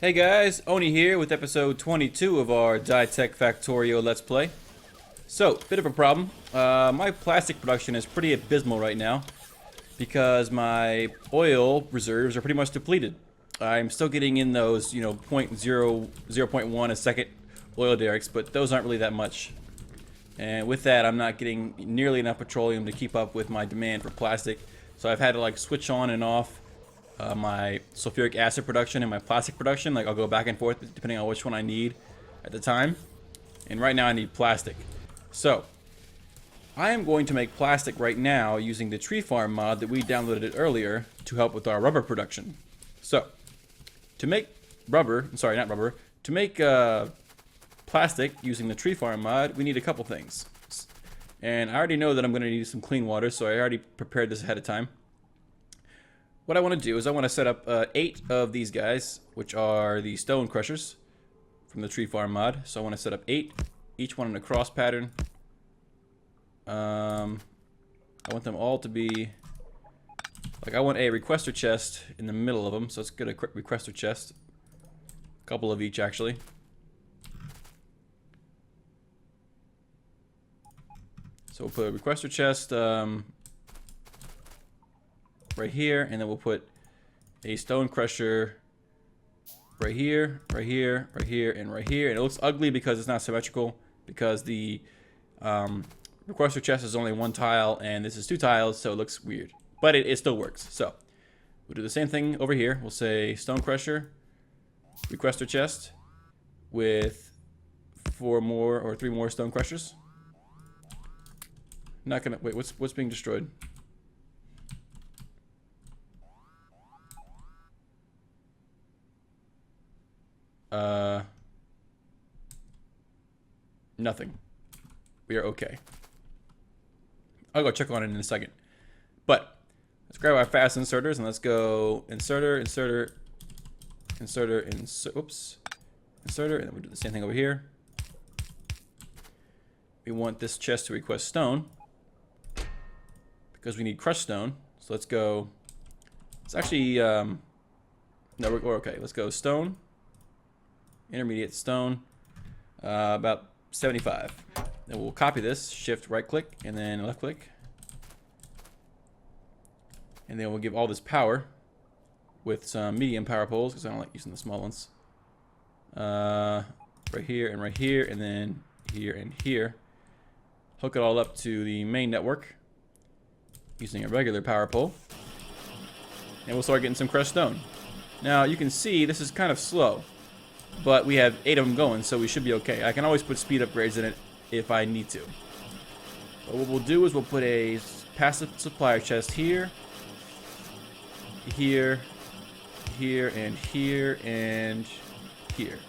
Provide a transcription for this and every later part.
Hey guys, Oni here with episode 22 of our Dytech Factorio Let's Play. So, bit of a problem. My plastic production is pretty abysmal right now because my oil reserves are pretty much depleted. I'm still getting in those, you know, 0.1 a second oil derricks, but those aren't really that much. And with that, I'm not getting nearly enough petroleum to keep up with my demand for plastic. So I've had to like switch on and off my sulfuric acid production and my plastic production. Like I'll go back and forth depending on which one I need at the time. And right now I need plastic. So I am going to make plastic right now using the treefarm mod that we downloaded earlier to help with our rubber production. So to make rubber, sorry, not rubber, to make plastic using the treefarm mod, we need a couple things. And I already know that I'm going to need some clean water, so I already prepared this ahead of time. What I want to do is I want to set up 8 of these guys, which are the stone crushers from the treefarm mod. So I want to set up 8, each one in a cross pattern. I want them all to be, like I want a requester chest in the middle of them, so let's get a requester chest. A couple of each actually. So we'll put a requester chest right here, and then we'll put a stone crusher right here, right here, right here, and right here. And it looks ugly because it's not symmetrical, because the requester chest is only 1 tile and this is 2 tiles, so it looks weird. But it still works. So we'll do the same thing over here. We'll say stone crusher, requester chest with 4 more or 3 more stone crushers. Not gonna wait. What's being destroyed? Nothing. We are okay. I'll go check on it in a second. But let's grab our fast inserters and let's go inserter, inserter, inserter, oops, inserter, and then we'll do the same thing over here. We want this chest to request stone because we need crushed stone. So let's go. It's actually no, we're okay. Let's go stone, intermediate stone, about 75. Then we'll copy this, shift right click, and then left click. And then we'll give all this power with some medium power poles, because I don't like using the small ones. Right here, and then here and here. Hook it all up to the main network using a regular power pole. And we'll start getting some crushed stone. Now you can see this is kind of slow, but we have 8 of them going, so we should be okay. I can always put speed upgrades in it if I need to. But what we'll do is we'll put a passive supplier chest here, here, here, and here, and here.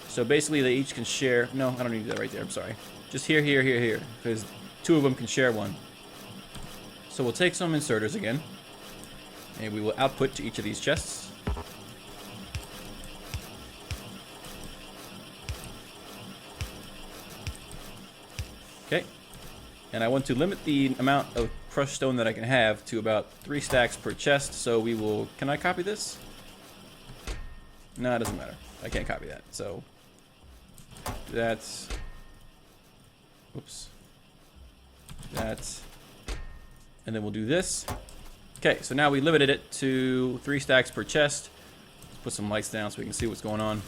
So basically they each can share. No, I don't need that right there. I'm sorry. Just here, here, here, here, because 2 of them can share one. So we'll take some inserters again, and we will output to each of these chests. Okay, and I want to limit the amount of crushed stone that I can have to about 3 stacks per chest, so we will, can I copy this? No, it doesn't matter. I can't copy that, so that's, oops, that's, and then we'll do this. Okay, so now we limited it to 3 stacks per chest. Let's put some lights down so we can see what's going on.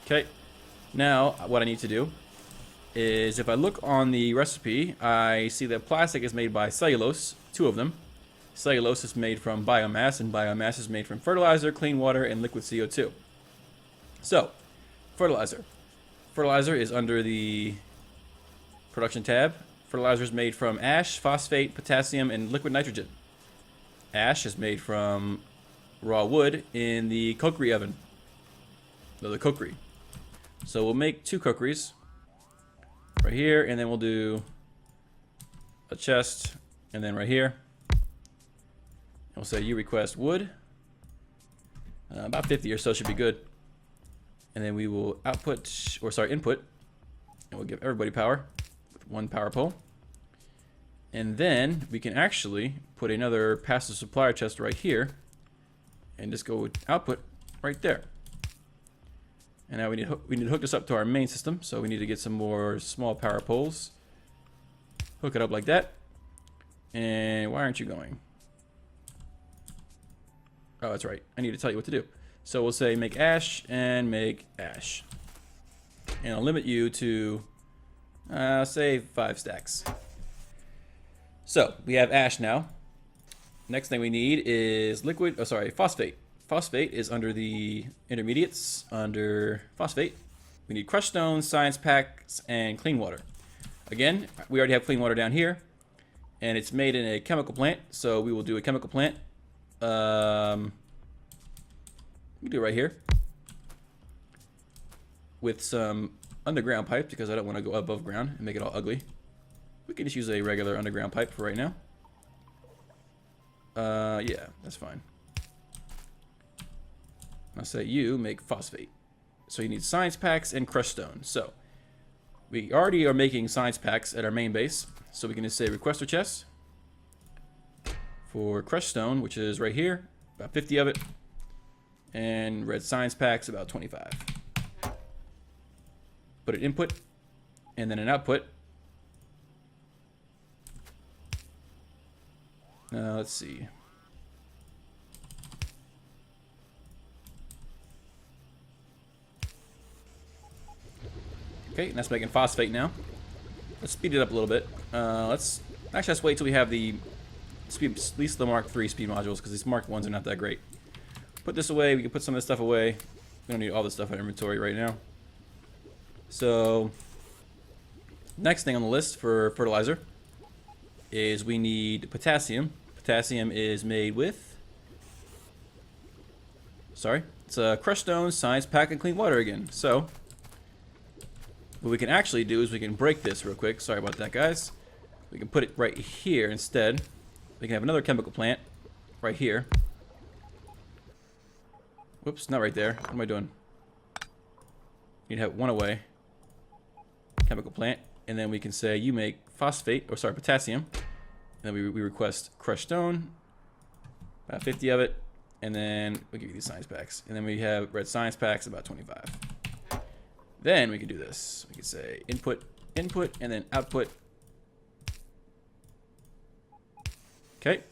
Okay, now what I need to do is if I look on the recipe, I see that plastic is made by cellulose, 2 of them. Cellulose is made from biomass, and biomass is made from fertilizer, clean water, and liquid CO2. So, fertilizer. Fertilizer is under the production tab. Fertilizer is made from ash, phosphate, potassium, and liquid nitrogen. Ash is made from raw wood in the cokery oven. No, the cokery. So we'll make 2 cokeries right here, and then we'll do a chest, and then right here. And we'll say you request wood. About 50 or so should be good. And then we will output, or sorry, input, and we'll give everybody power with 1 power pole. And then we can actually put another passive supplier chest right here, and just go with output right there. And now we need to hook this up to our main system, so we need to get some more small power poles. Hook it up like that. And why aren't you going? Oh, that's right. I need to tell you what to do. So we'll say make ash and make ash. And I'll limit you to, say 5 stacks. So we have ash now. Next thing we need is phosphate. Phosphate is under the intermediates, under phosphate. We need crushed stone, science packs, and clean water. Again, we already have clean water down here, and it's made in a chemical plant, so we will do a chemical plant. We do it right here with some underground pipe, because I don't want to go above ground and make it all ugly. We can just use a regular underground pipe for right now. Yeah, that's fine. I'll say you make phosphate. So you need science packs and crushed stone. So we already are making science packs at our main base. So we can just say requester chest for crushed stone, which is right here, about 50 of it. And red science packs, about 25. Put an input and then an output. Let's see. Okay, and that's making phosphate now. Let's speed it up a little bit. Let's wait till we have the speed, at least the Mark III speed modules, because these Mark 1s are not that great. Put this away. We can put some of this stuff away. We don't need all this stuff in inventory right now. So, next thing on the list for fertilizer is we need potassium. Potassium is made with, it's a crushed stone, science pack, and clean water again. So what we can actually do is we can break this real quick. Sorry about that, guys. We can put it right here instead. We can have another chemical plant right here. Whoops, not right there. What am I doing? Need to have one away. Chemical plant, and then we can say you make potassium. And then we request crushed stone, about 50 of it, and then we give you these science packs. And then we have red science packs, about 25. Then we can do this. We can say input, input, and then output. Okay.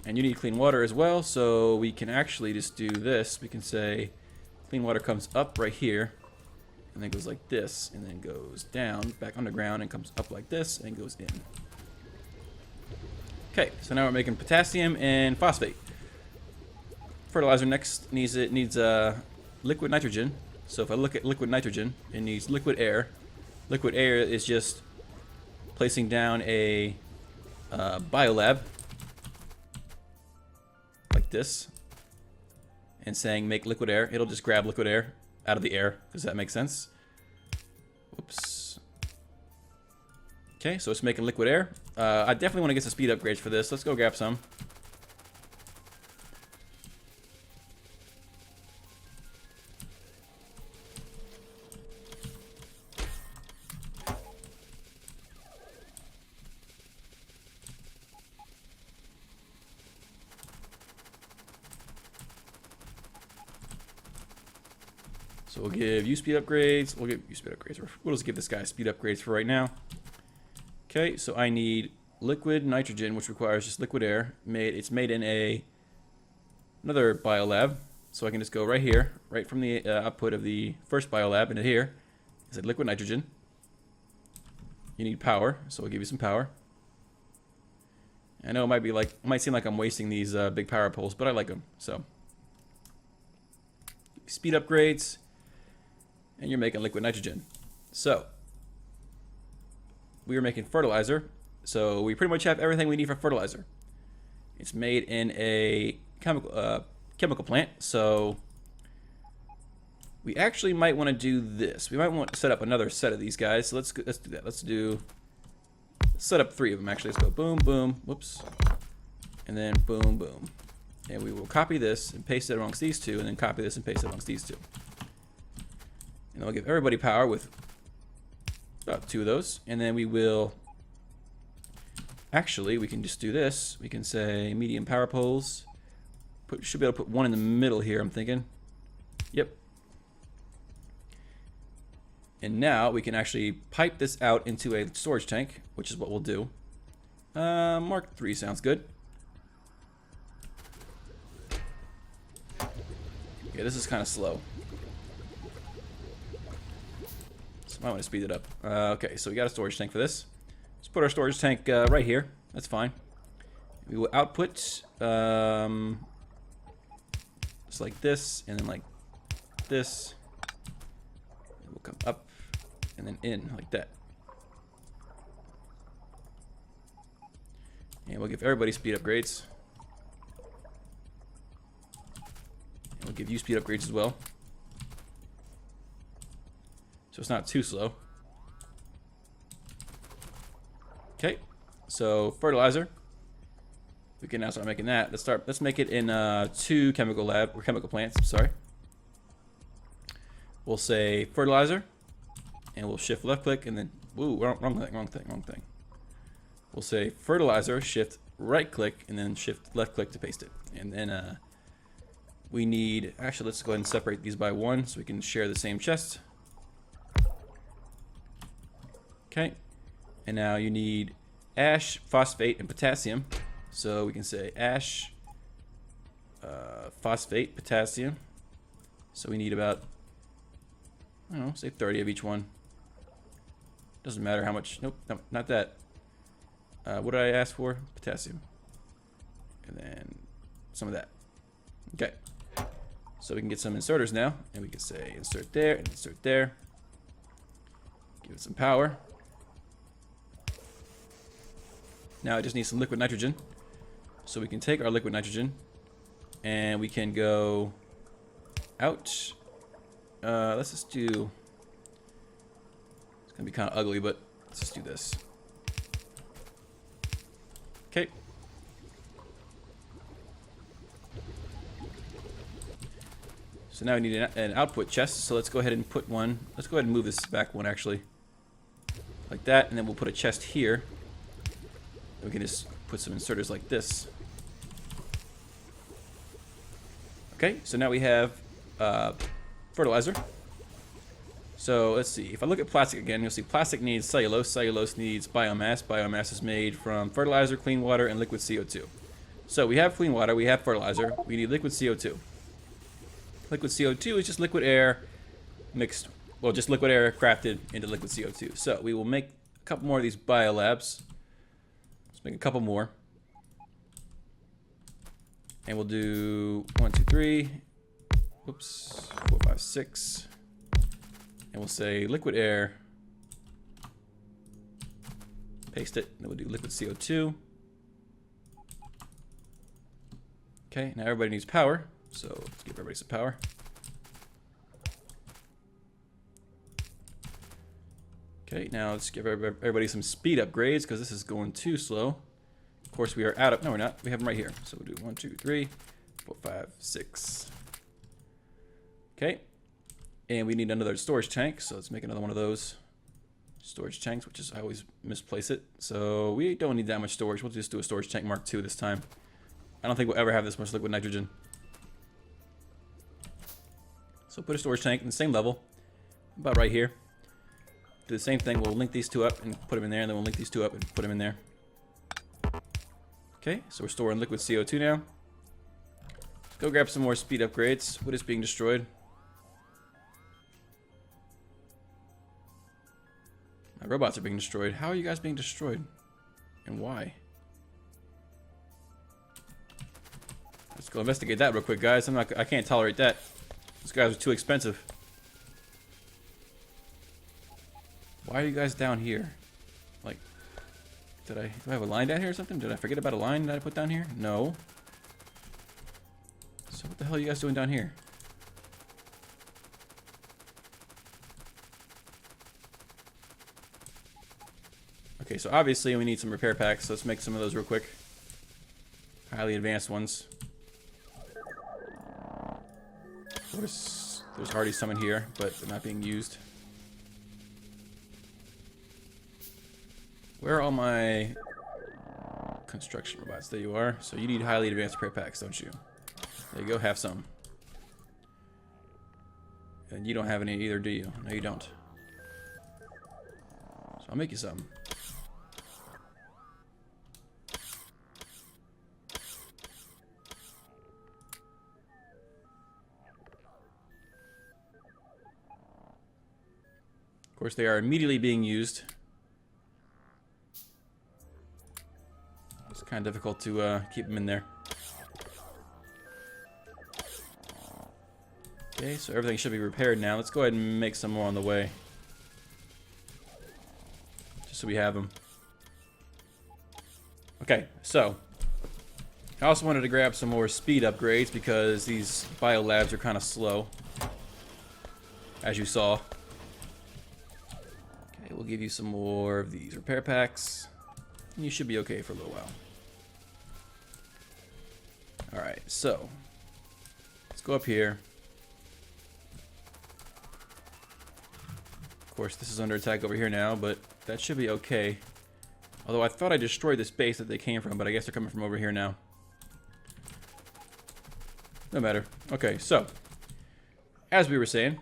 And you need clean water as well, so we can actually just do this. We can say clean water comes up right here, and then goes like this, and then goes down, back underground, and comes up like this, and goes in. Okay, so now we're making potassium and phosphate. Fertilizer next needs liquid nitrogen. So if I look at liquid nitrogen, it needs liquid air. Liquid air is just placing down a biolab like this, and saying make liquid air. It'll just grab liquid air out of the air. Does that make sense? Whoops. Okay, so it's making liquid air. I definitely want to get some speed upgrades for this. Let's go grab some. So we'll give you speed upgrades. We'll give you speed upgrades. We'll just give this guy speed upgrades for right now. Okay, so I need liquid nitrogen, which requires just liquid air. It's made in another biolab. So I can just go right here, right from the output of the first biolab into here. It's like liquid nitrogen. You need power, so I'll give you some power. I know it might seem like I'm wasting these big power poles, but I like them. So speed upgrades. And you're making liquid nitrogen. So we are making fertilizer. So we pretty much have everything we need for fertilizer. It's made in a chemical plant. So we actually might want to do this. We might want to set up another set of these guys. So let's do that. Let's set up 3 of them actually. Let's go boom, boom, whoops, and then boom, boom. And we will copy this and paste it amongst these 2, and then copy this and paste it amongst these 2. And I'll give everybody power with about 2 of those. And then we will, actually, we can just do this. We can say medium power poles should be able to put one in the middle here, I'm thinking. Yep. And now we can actually pipe this out into a storage tank, which is what we'll do. Mark 3 sounds good. Yeah, this is kind of slow. So I want to speed it up. Okay, so we got a storage tank for this. Let's put our storage tank right here. That's fine. We will output just like this, and then like this. And we'll come up and then in like that. And we'll give everybody speed upgrades. And we'll give you speed upgrades as well. So it's not too slow. Okay, so fertilizer. We can now start making that. Let's make it in 2 chemical plants, sorry. We'll say fertilizer, and we'll shift left click, and then, woo, wrong thing. We'll say fertilizer, shift right click, and then shift left click to paste it. And then we need, actually let's go ahead and separate these by 1 so we can share the same chest. Okay, and now you need ash, phosphate, and potassium. So we can say ash, phosphate, potassium. So we need about, I don't know, say 30 of each one. Doesn't matter how much. Nope, no, not that. What did I ask for? Potassium. And then some of that. Okay. So we can get some inserters now. And we can say insert there and insert there. Give it some power. Now it just needs some liquid nitrogen. So we can take our liquid nitrogen and we can go out. Let's just do, it's gonna be kind of ugly, but let's just do this. Okay. So now we need an output chest. So let's go ahead and put one. Let's go ahead and move this back one actually. Like that, and then we'll put a chest here. We can just put some inserters like this. Okay, so now we have fertilizer. So let's see. If I look at plastic again, you'll see plastic needs cellulose. Cellulose needs biomass. Biomass is made from fertilizer, clean water, and liquid CO2. So we have clean water, we have fertilizer, we need liquid CO2. Liquid CO2 is just liquid air mixed, well, just liquid air crafted into liquid CO2. So we will make a couple more of these biolabs. Let's make a couple more. And we'll do 1, 2, 3. Whoops. 4, 5, 6. And we'll say liquid air. Paste it. Then we'll do liquid CO2. Okay, now everybody needs power. So let's give everybody some power. Okay, now let's give everybody some speed upgrades because this is going too slow. Of course, we are out of, no, we're not. We have them right here. So we'll do 1, 2, 3, 4, 5, 6. Okay. And we need another storage tank. So let's make another one of those storage tanks, which is, I always misplace it. So we don't need that much storage. We'll just do a storage tank Mark II this time. I don't think we'll ever have this much liquid nitrogen. So put a storage tank in the same level, about right here. Do the same thing. We'll link these two up and put them in there, and then we'll link these two up and put them in there. Okay, so we're storing liquid CO2 now. Let's go grab some more speed upgrades. What is being destroyed? My robots are being destroyed. How are you guys being destroyed? And why? Let's go investigate that real quick, guys. I can't tolerate that. Those guys are too expensive. Why are you guys down here? Like, do I have a line down here or something? Did I forget about a line that I put down here? No. So what the hell are you guys doing down here? Okay, so obviously we need some repair packs. So let's make some of those real quick. Highly advanced ones. Of course, there's already some in here, but they're not being used. Where are all my construction robots? There you are. So you need highly advanced repair packs, don't you? There you go, have some. And you don't have any either, do you? No, you don't. So I'll make you some. Of course, they are immediately being used. It's kind of difficult to keep them in there. Okay, so everything should be repaired now. Let's go ahead and make some more on the way. Just so we have them. Okay, so I also wanted to grab some more speed upgrades because these bio labs are kind of slow, as you saw. Okay, we'll give you some more of these repair packs. You should be okay for a little while. Alright, so let's go up here. Of course, this is under attack over here now, but that should be okay. Although I thought I destroyed this base that they came from, but I guess they're coming from over here now. No matter. Okay, so as we were saying,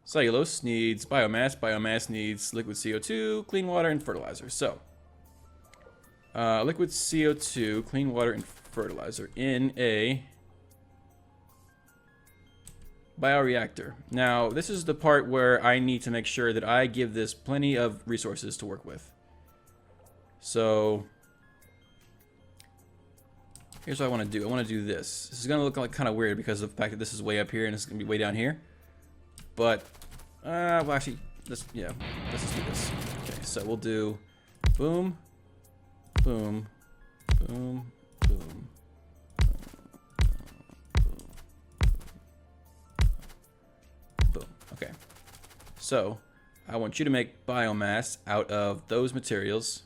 cellulose needs biomass. Biomass needs liquid CO2, clean water, and fertilizer. So, liquid CO2, clean water, and fertilizer in a bioreactor. Now, this is the part where I need to make sure that I give this plenty of resources to work with. So, here's what I want to do. I want to do this. This is going to look like kind of weird because of the fact that this is way up here and it's going to be way down here. But, well, actually, let's just do this. Okay, so we'll do boom, boom, boom, boom. Okay, so I want you to make biomass out of those materials.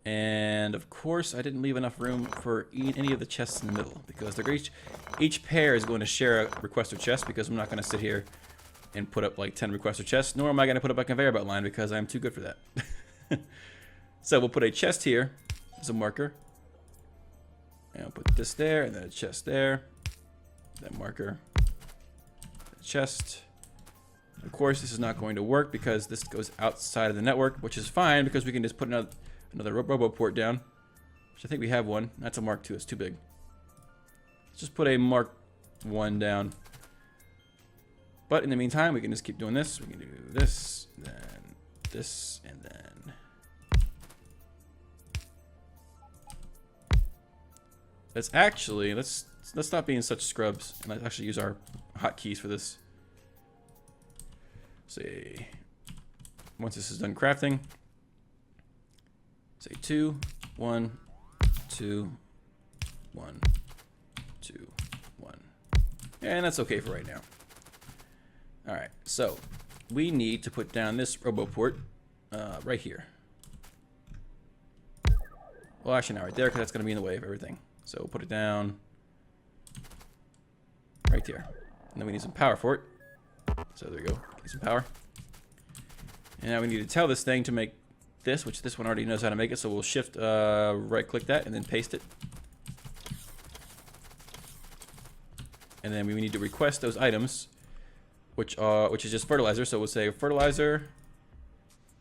And of course, I didn't leave enough room for any of the chests in the middle because they're each pair is going to share a requester chest because I'm not going to sit here and put up like 10 requester chests, nor am I going to put up a conveyor belt line because I'm too good for that. So we'll put a chest here as a marker. And I'll put this there, and then a chest there. That marker. Chest. Of course, this is not going to work because this goes outside of the network, which is fine because we can just put another robo port down, which I think we have one. That's a Mark II. It's too big. Let's just put a Mark I down. But in the meantime, we can just keep doing this. We can do this, then this, and then let's actually let's stop being such scrubs and let's actually use our hotkeys for this. Say once this is done crafting, say 2, 1, 2, 1, 2, 1, and that's okay for right now. All right, so we need to put down this roboport right here. Well, actually not right there because that's going to be in the way of everything. So we'll put it down right there. And then we need some power for it. So there we go. Get some power. And now we need to tell this thing to make this, which this one already knows how to make it. So we'll shift right click that and then paste it. And then we need to request those items, which is just fertilizer. So we'll say fertilizer,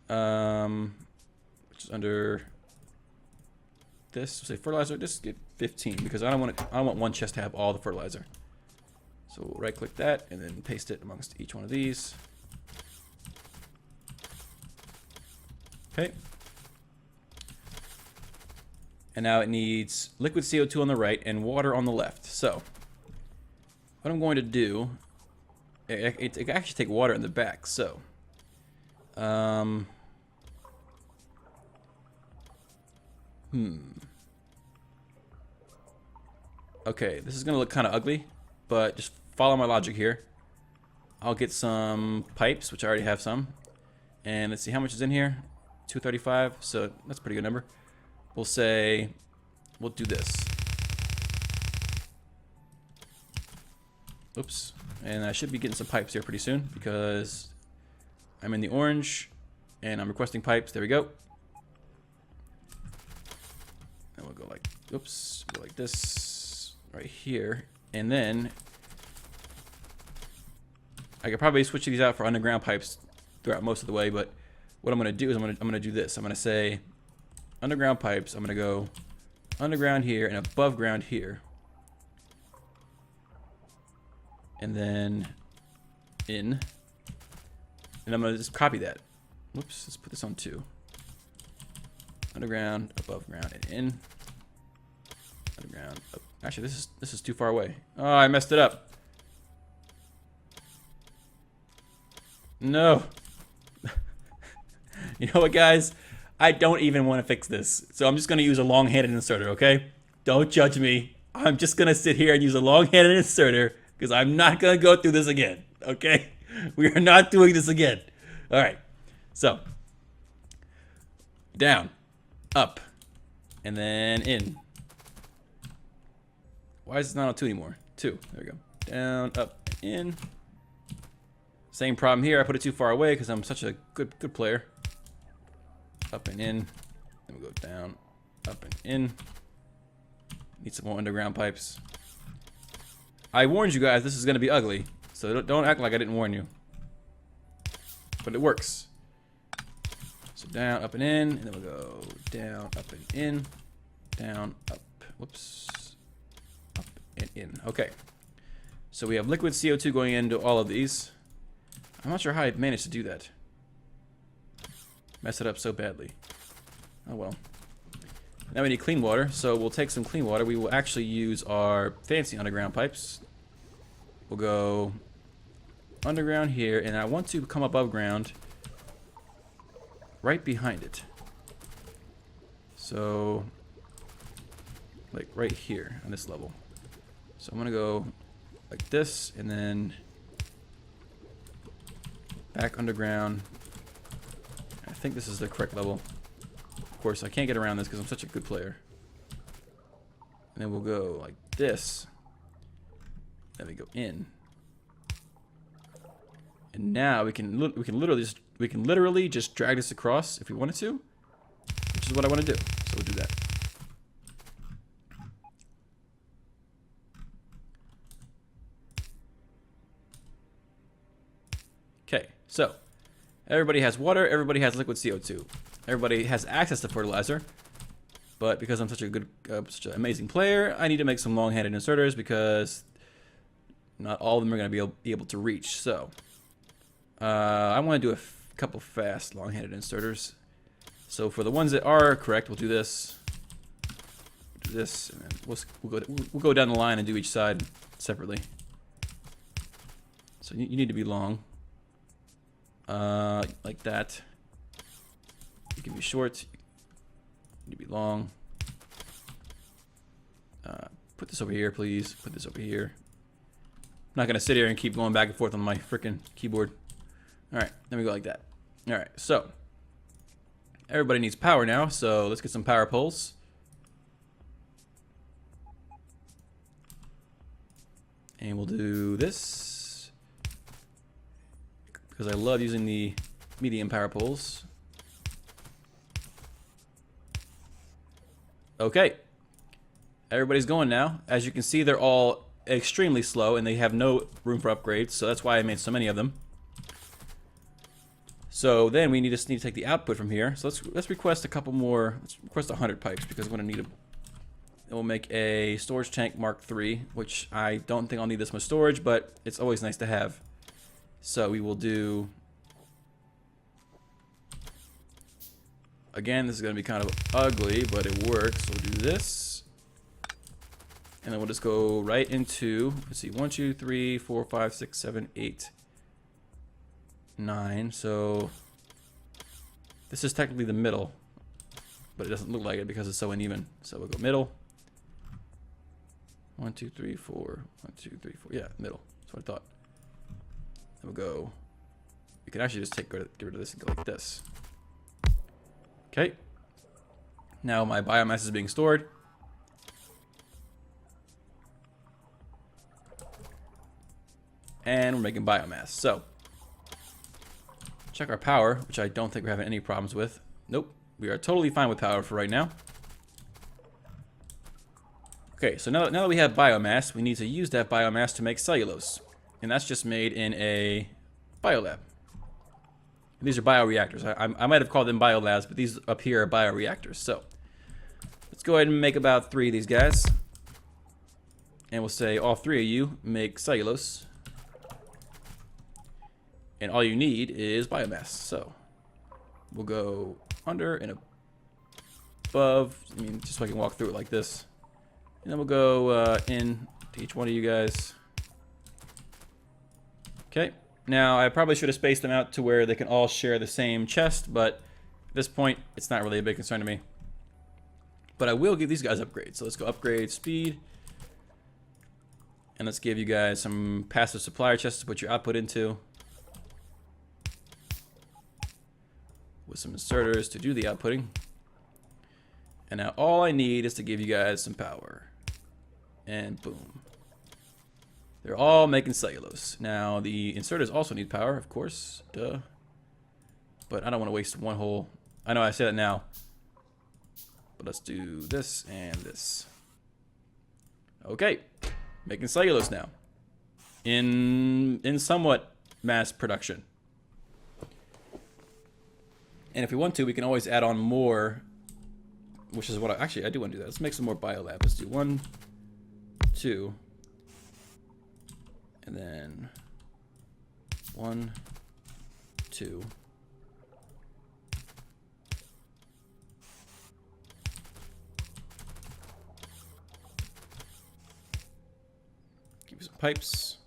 which is under this. We'll say fertilizer. Just get 15 because I don't want one chest to have all the fertilizer. So we'll right click that and then paste it amongst each one of these. Okay. And now it needs liquid CO2 on the right and water on the left. So what I'm going to do, it can actually take water in the back. So okay, this is gonna look kind of ugly, but just follow my logic here. I'll get some pipes, which I already have some, and let's see how much is in here. 235, so that's a pretty good number. We'll say we'll do this. Oops, and I should be getting some pipes here pretty soon because I'm in the orange and I'm requesting pipes. There we go. And we'll go like, oops, go like this. right here, and then I could probably switch these out for underground pipes throughout most of the way, but what I'm gonna do is I'm gonna do this. I'm gonna say underground pipes. I'm gonna go underground here and above ground here, and then in, and I'm gonna just copy that. Whoops, let's put this on 2. Underground, above ground, and in. Underground. Up. Actually, this is too far away. Oh, I messed it up. No. You know what, guys? I don't even want to fix this. So I'm just going to use a long-handed inserter, okay? Don't judge me. I'm just going to sit here and use a long-handed inserter because I'm not going to go through this again, okay? We are not doing this again. All right. So, down, up, and then in. Why is it not on 2 anymore? 2. There we go. Down, up, in. Same problem here. I put it too far away because I'm such a good player. Up and in. Then we go down, up and in. Need some more underground pipes. I warned you guys this is going to be ugly, so don't act like I didn't warn you. But it works. So down, up and in, and then we'll go down, up and in, down, up, whoops, up and in. Okay. So we have liquid CO2 going into all of these. I'm not sure how I managed to do that. Mess it up so badly. Oh well. Now we need clean water, so we'll take some clean water. We will actually use our fancy underground pipes. We'll go underground here, and I want to come above ground right behind it. So, like right here on this level. So I'm gonna go like this, and then back underground. I think this is the correct level. Of course, I can't get around this because I'm such a good player. And then we'll go like this. Then we go in. And now we can literally just drag this across if we wanted to, which is what I want to do. So we'll do that. Okay, so everybody has water, everybody has liquid CO2. Everybody has access to fertilizer, but because I'm such a good, such an amazing player, I need to make some long-handed inserters because not all of them are going to be able to reach. So I want to do a couple fast long-handed inserters. So for the ones that are correct, we'll do this, and then we'll go down the line and do each side separately. So you need to be long, like that. You can be short. You need to be long. Put this over here, please. Put this over here. I'm not gonna sit here and keep going back and forth on my freaking keyboard. All right, then we go like that. All right, so everybody needs power now, so let's get some power poles. And we'll do this because I love using the medium power poles. Okay, everybody's going now. As you can see, they're all extremely slow and they have no room for upgrades, so that's why I made so many of them. So then we just need to take the output from here. So let's request a couple more. Let's request 100 pipes because we're gonna need a. We'll make a storage tank Mark III, which I don't think I'll need this much storage, but it's always nice to have. So we will do. Again, this is gonna be kind of ugly, but it works. So we'll do this, and then we'll just go right into. Let's see, 1, 2, 3, 4, 5, 6, 7, 8. 9, so this is technically the middle, but it doesn't look like it because it's so uneven. So we'll go middle. 1, 2, 3, 4. 1, 2, 3, 4. Yeah, middle. That's what I thought. Then we'll go. We can actually just get rid of this and go like this. Okay. Now my biomass is being stored. And we're making biomass. So check our power, which I don't think we're having any problems with. Nope. We are totally fine with power for right now. Okay, so now that we have biomass, we need to use that biomass to make cellulose. And that's just made in a biolab. These are bioreactors. I might have called them biolabs, but these up here are bioreactors. So let's go ahead and make about 3 of these guys. And we'll say all 3 of you make cellulose. And all you need is biomass. So we'll go under and above. I mean, just so I can walk through it like this. And then we'll go in to each one of you guys. Okay. Now, I probably should have spaced them out to where they can all share the same chest, but at this point, it's not really a big concern to me. But I will give these guys upgrades. So let's go upgrade speed. And let's give you guys some passive supplier chests to put your output into. With some inserters to do the outputting. And now all I need is to give you guys some power. And boom. They're all making cellulose. Now, the inserters also need power, of course. Duh. But I don't want to waste one whole... I know I say that now. But let's do this and this. Okay. Making cellulose now. In somewhat mass production. And if we want to, we can always add on more. Which is what I do want to do that. Let's make some more biolab. Let's do 1, 2... And then 1, 2. Give you some pipes.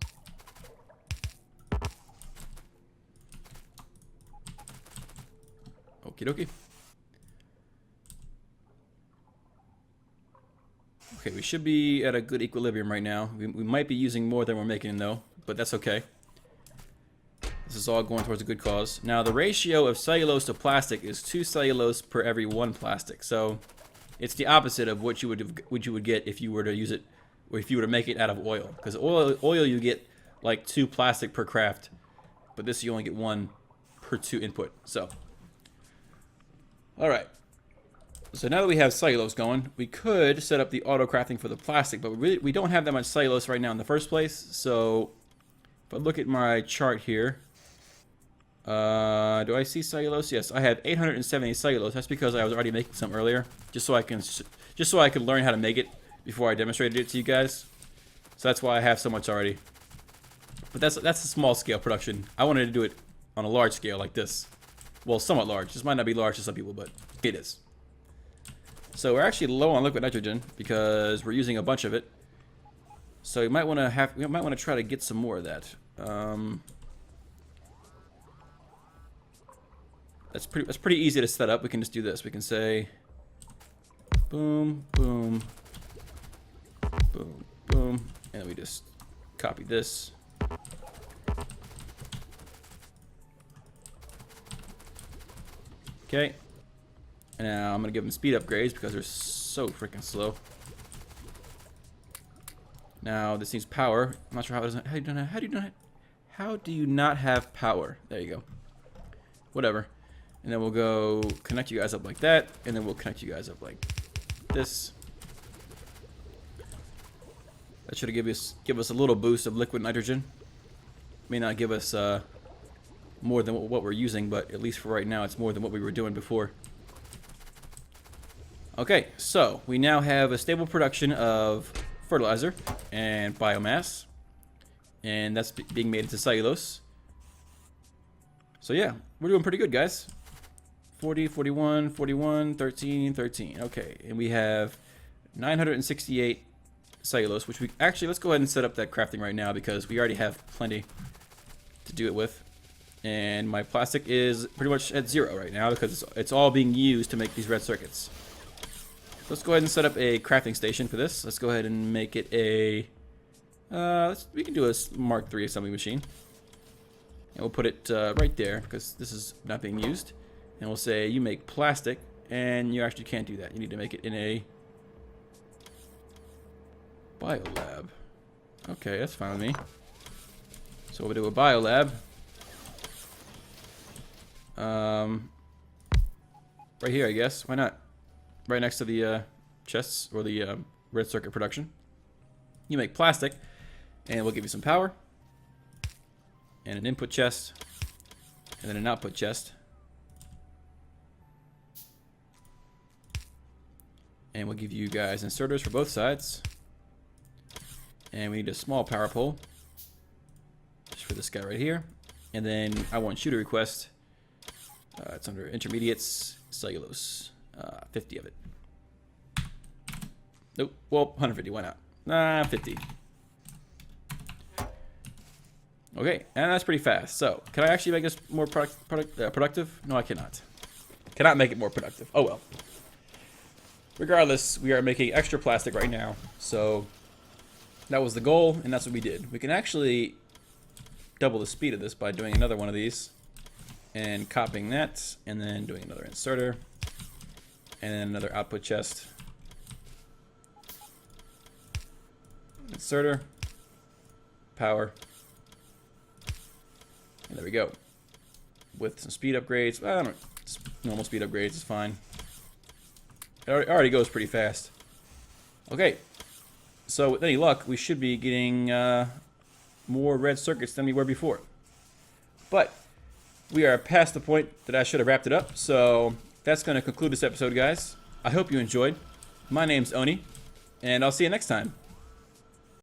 Okie dokie. Okay, we should be at a good equilibrium right now. We might be using more than we're making, though, but that's okay. This is all going towards a good cause. Now, the ratio of cellulose to plastic is 2 cellulose per every 1 plastic. So, it's the opposite of what you would get if you were to use it, or if you were to make it out of oil. Because oil you get like 2 plastic per craft, but this you only get 1 per 2 input. So, all right. So now that we have cellulose going, we could set up the auto crafting for the plastic, but we don't have that much cellulose right now in the first place. So if I look at my chart here, do I see cellulose? Yes, I have 870 cellulose. That's because I was already making some earlier, just so I could learn how to make it before I demonstrated it to you guys. So that's why I have so much already. But that's a small scale production. I wanted to do it on a large scale like this. Well, somewhat large. This might not be large to some people, but it is. So we're actually low on liquid nitrogen because we're using a bunch of it. So we might want to try to get some more of that. That's pretty easy to set up. We can just do this. We can say boom, boom, boom, boom, and then we just copy this. Okay. Now I'm gonna give them speed upgrades because they're so freaking slow. Now this needs power. I'm not sure how it doesn't. How do you not have power? There you go. Whatever. And then we'll go connect you guys up like that, and then we'll connect you guys up like this. That should give us a little boost of liquid nitrogen. May not give us more than what we're using, but at least for right now, it's more than what we were doing before. Okay, so we now have a stable production of fertilizer and biomass, and that's being made into cellulose. So yeah, we're doing pretty good, guys. 40, 41, 41, 13, 13. Okay, and we have 968 cellulose, which we actually, let's go ahead and set up that crafting right now because we already have plenty to do it with. And my plastic is pretty much at 0 right now because it's all being used to make these red circuits. Let's go ahead and set up a crafting station for this. Let's go ahead and make it a... we can do a Mark III assembly machine. And we'll put it right there because this is not being used. And we'll say you make plastic, and you actually can't do that. You need to make it in a biolab. Okay, that's fine with me. So we'll do a biolab. Right here, I guess. Why not? Right next to the chests or the red circuit production. You make plastic, and we'll give you some power, and an input chest, and then an output chest. And we'll give you guys inserters for both sides. And we need a small power pole, just for this guy right here. And then I want you to request, it's under intermediates, cellulose, 50 of it. Nope, well, 150, why not? Nah, 50. Okay, and that's pretty fast. So, can I actually make this more productive? No, I cannot. Cannot make it more productive. Oh well. Regardless, we are making extra plastic right now. So, that was the goal, and that's what we did. We can actually double the speed of this by doing another one of these. And copying that, and then doing another inserter. And then another output chest. Inserter. Power. And there we go. With some speed upgrades. I don't know. Normal speed upgrades is fine. It already goes pretty fast. Okay. So with any luck, we should be getting more red circuits than we were before. But we are past the point that I should have wrapped it up. So that's going to conclude this episode, guys. I hope you enjoyed. My name's Oni, and I'll see you next time.